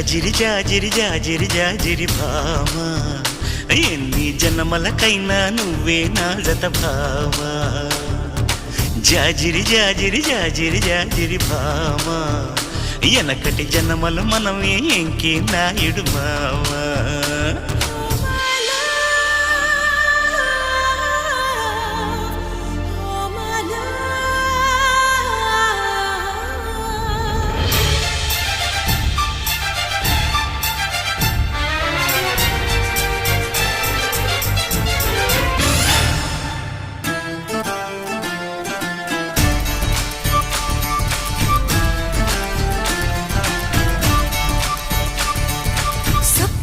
జాజిరి జాజిరి జాజిరి జాజిరి భామా, ఎన్ని జన్మలకైనా నువ్వే నా జత భామా. జాజిరి జాజిరి జాజిరి జాజిరి భామా, ఎనకటి జన్మలు మనమే ఎంకే నాయుడు మావా.